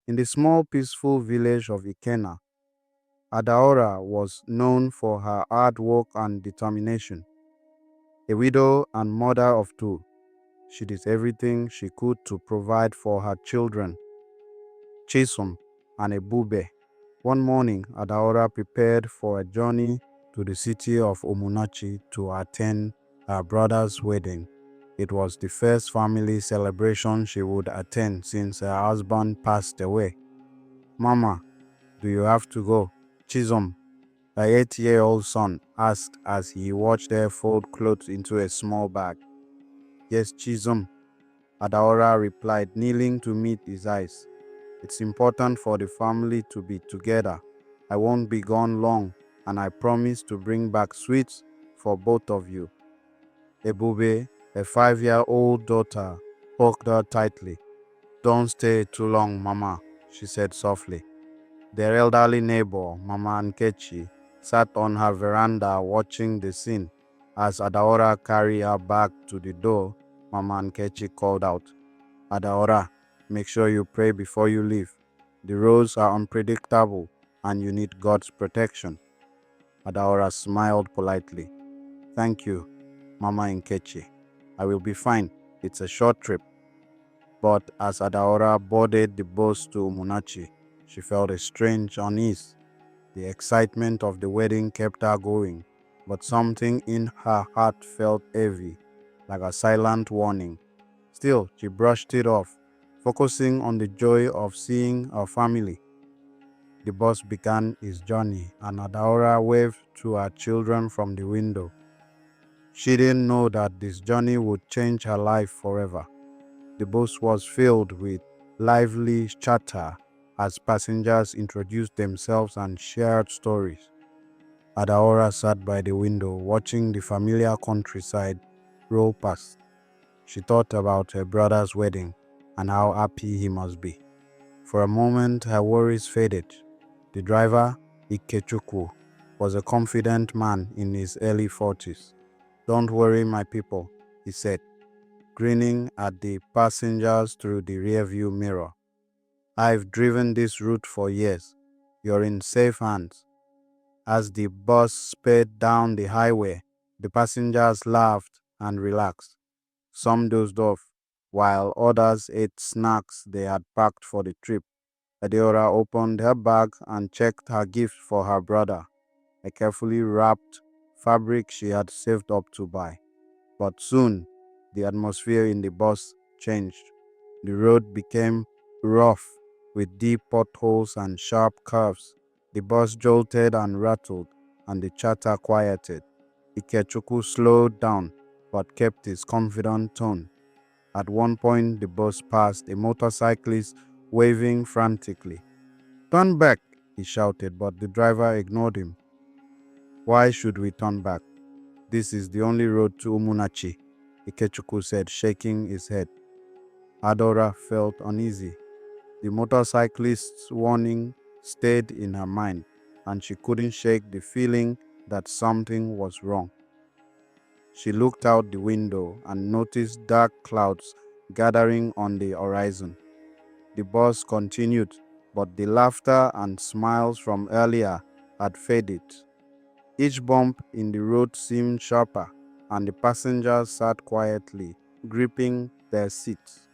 In the small peaceful village of Ikena, Adaora was known for her hard work and determination. A widow and mother of two, she did everything she could to provide for her children, Chisom and Ebube. One morning, Adaora prepared for a journey to the city of Omunachi to attend her brother's wedding. It was the first family celebration she would attend since her husband passed away. Mama, do you have to go? Chisom, her 8-year-old son, asked as he watched her fold clothes into a small bag. Yes, Chisom, Adaora replied, kneeling to meet his eyes. It's important for the family to be together. I won't be gone long, and I promise to bring back sweets for both of you. Ebube, a 5-year-old daughter, hugged her tightly. Don't stay too long, Mama, she said softly. Their elderly neighbor, Mama Nkechi, sat on her veranda watching the scene. As Adaora carried her back to the door, Mama Nkechi called out, Adaora, make sure you pray before you leave. The roads are unpredictable and you need God's protection. Adaora smiled politely. Thank you, Mama Nkechi. I will be fine. It's a short trip. But as Adaora boarded the bus to Umunachi, she felt a strange unease. The excitement of the wedding kept her going, but something in her heart felt heavy, like a silent warning. Still, she brushed it off, focusing on the joy of seeing her family. The bus began its journey, and Adaora waved to her children from the window. She didn't know that this journey would change her life forever. The bus was filled with lively chatter as passengers introduced themselves and shared stories. Adaora sat by the window watching the familiar countryside roll past. She thought about her brother's wedding and how happy he must be. For a moment, her worries faded. The driver, Ikechukwu, was a confident man in his early 40s. Don't worry, my people, he said, grinning at the passengers through the rearview mirror. I've driven this route for years. You're in safe hands. As the bus sped down the highway, the passengers laughed and relaxed. Some dozed off, while others ate snacks they had packed for the trip. Adeora opened her bag and checked her gift for her brother, a carefully wrapped fabric she had saved up to buy. But soon, the atmosphere in the bus changed. The road became rough, with deep potholes and sharp curves. The bus jolted and rattled, and the chatter quieted. Ikechukwu slowed down, but kept his confident tone. At one point, the bus passed a motorcyclist waving frantically. Turn back, he shouted, but the driver ignored him. Why should we turn back? This is the only road to Umunachi, Ikechukwu said, shaking his head. Adora felt uneasy. The motorcyclist's warning stayed in her mind, and she couldn't shake the feeling that something was wrong. She looked out the window and noticed dark clouds gathering on the horizon. The bus continued, but the laughter and smiles from earlier had faded. Each bump in the road seemed sharper, and the passengers sat quietly, gripping their seats.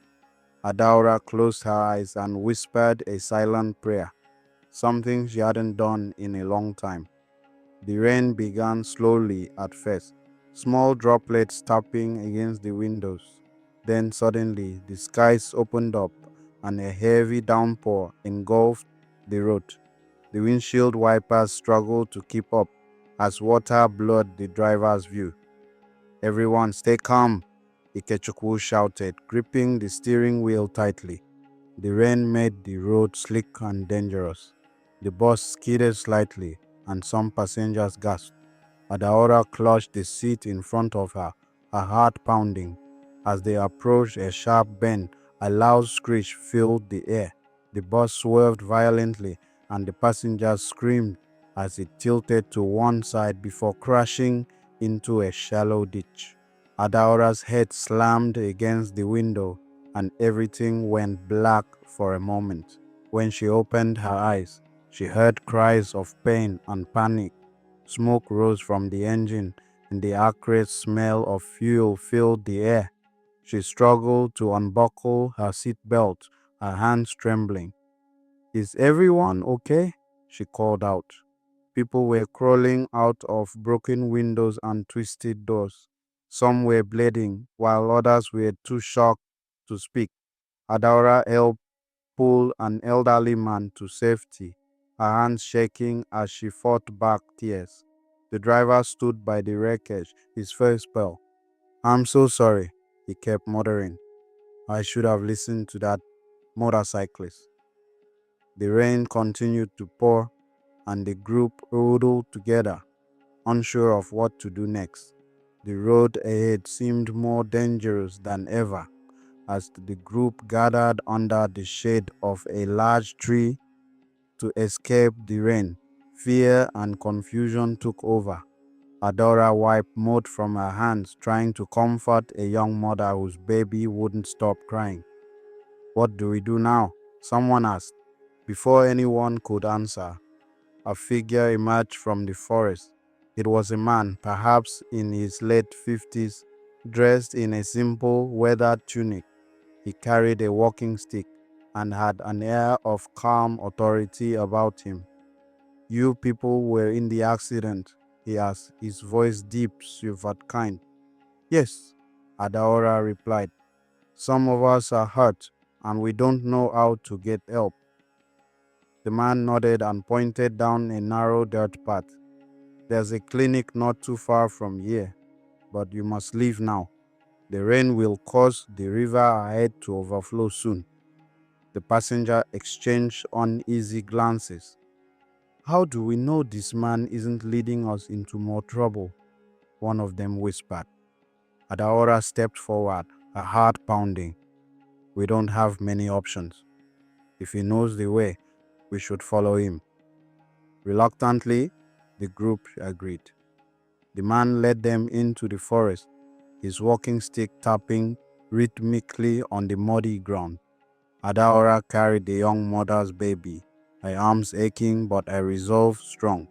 Adaora closed her eyes and whispered a silent prayer, something she hadn't done in a long time. The rain began slowly at first, small droplets tapping against the windows. Then suddenly, the skies opened up and a heavy downpour engulfed the road. The windshield wipers struggled to keep up as water blurred the driver's view. Everyone stay calm, Ikechukwu shouted, gripping the steering wheel tightly. The rain made the road slick and dangerous. The bus skidded slightly, and some passengers gasped. Adaora clutched the seat in front of her, her heart pounding. As they approached a sharp bend, a loud screech filled the air. The bus swerved violently, and the passengers screamed as it tilted to one side before crashing into a shallow ditch. Adaora's head slammed against the window, and everything went black for a moment. When she opened her eyes, she heard cries of pain and panic. Smoke rose from the engine, and the acrid smell of fuel filled the air. She struggled to unbuckle her seat belt, her hands trembling. "Is everyone okay?" she called out. People were crawling out of broken windows and twisted doors. Some were bleeding, while others were too shocked to speak. Adaora helped pull an elderly man to safety, her hands shaking as she fought back tears. The driver stood by the wreckage, his face pale. "I'm so sorry," he kept muttering. "I should have listened to that motorcyclist." The rain continued to pour, and the group huddled together, unsure of what to do next. The road ahead seemed more dangerous than ever. As the group gathered under the shade of a large tree to escape the rain, fear and confusion took over. Adora wiped mud from her hands, trying to comfort a young mother whose baby wouldn't stop crying. "What do we do now?" someone asked. Before anyone could answer, a figure emerged from the forest. It was a man, perhaps in his late 50s, dressed in a simple, weathered tunic. He carried a walking stick and had an air of calm authority about him. "You people were in the accident?" he asked, his voice deep, but kind. "Yes," Adaora replied. "Some of us are hurt, and we don't know how to get help." The man nodded and pointed down a narrow dirt path. "There's a clinic not too far from here, but you must leave now. The rain will cause the river ahead to overflow soon." The passenger exchanged uneasy glances. "How do we know this man isn't leading us into more trouble?" one of them whispered. Adaora stepped forward, her heart pounding. "We don't have many options. If he knows the way, we should follow him." Reluctantly, the group agreed. The man led them into the forest, his walking stick tapping rhythmically on the muddy ground. Adaora carried the young mother's baby, her arms aching but her resolve strong.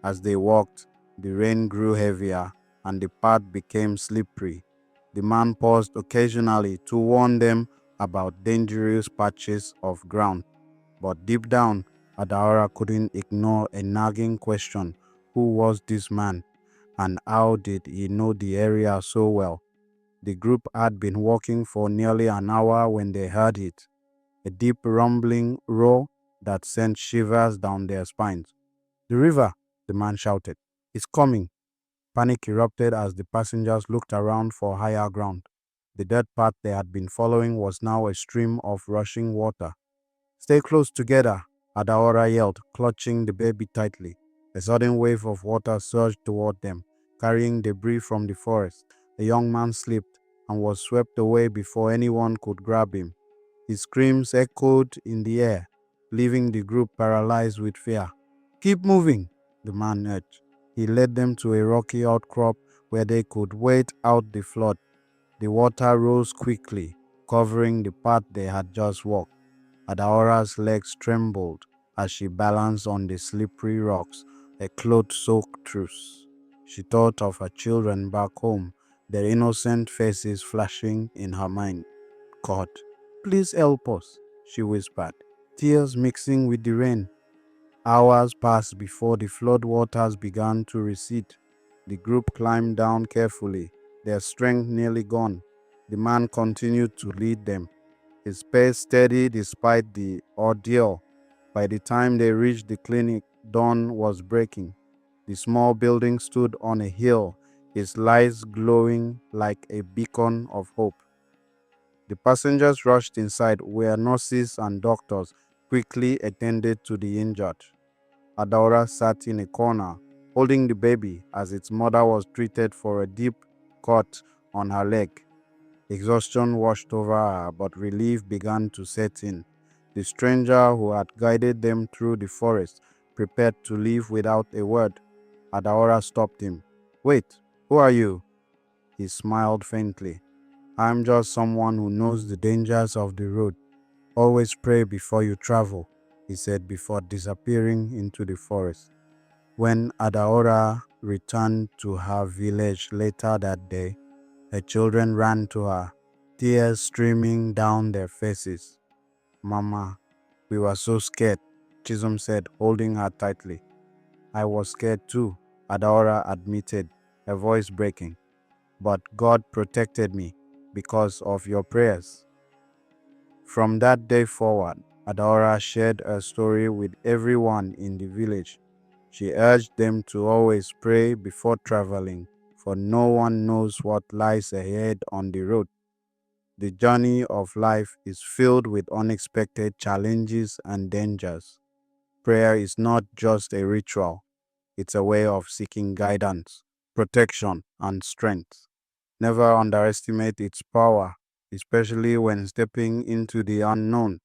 As they walked, the rain grew heavier and the path became slippery. The man paused occasionally to warn them about dangerous patches of ground. But deep down, Adaora couldn't ignore a nagging question: who was this man, and how did he know the area so well? The group had been walking for nearly an hour when they heard it, a deep rumbling roar that sent shivers down their spines. "The river!" the man shouted. "It's coming!" Panic erupted as the passengers looked around for higher ground. The dirt path they had been following was now a stream of rushing water. "Stay close together," Adaora yelled, clutching the baby tightly. A sudden wave of water surged toward them, carrying debris from the forest. The young man slipped and was swept away before anyone could grab him. His screams echoed in the air, leaving the group paralyzed with fear. "Keep moving," the man urged. He led them to a rocky outcrop where they could wait out the flood. The water rose quickly, covering the path they had just walked. Adaora's legs trembled as she balanced on the slippery rocks, a cloth-soaked truce. She thought of her children back home, their innocent faces flashing in her mind. "God, please help us," she whispered, tears mixing with the rain. Hours passed before the floodwaters began to recede. The group climbed down carefully, their strength nearly gone. The man continued to lead them, his pace steady despite the ordeal. By the time they reached the clinic, dawn was breaking. The small building stood on a hill, its lights glowing like a beacon of hope. The passengers rushed inside, where nurses and doctors quickly attended to the injured. Adaora sat in a corner, holding the baby as its mother was treated for a deep cut on her leg. Exhaustion washed over her, but relief began to set in. The stranger who had guided them through the forest prepared to leave without a word. Adaora stopped him. "Wait, who are you?" He smiled faintly. "I'm just someone who knows the dangers of the road. Always pray before you travel." he said before disappearing into the forest. When Adaora returned to her village later that day, her children ran to her, tears streaming down their faces. "Mama, we were so scared," Chisholm said, holding her tightly. "I was scared too," Adaora admitted, her voice breaking. "But God protected me because of your prayers." From that day forward, Adaora shared her story with everyone in the village. She urged them to always pray before traveling, for no one knows what lies ahead on the road. The journey of life is filled with unexpected challenges and dangers. Prayer is not just a ritual, it's a way of seeking guidance, protection, and strength. Never underestimate its power, especially when stepping into the unknown.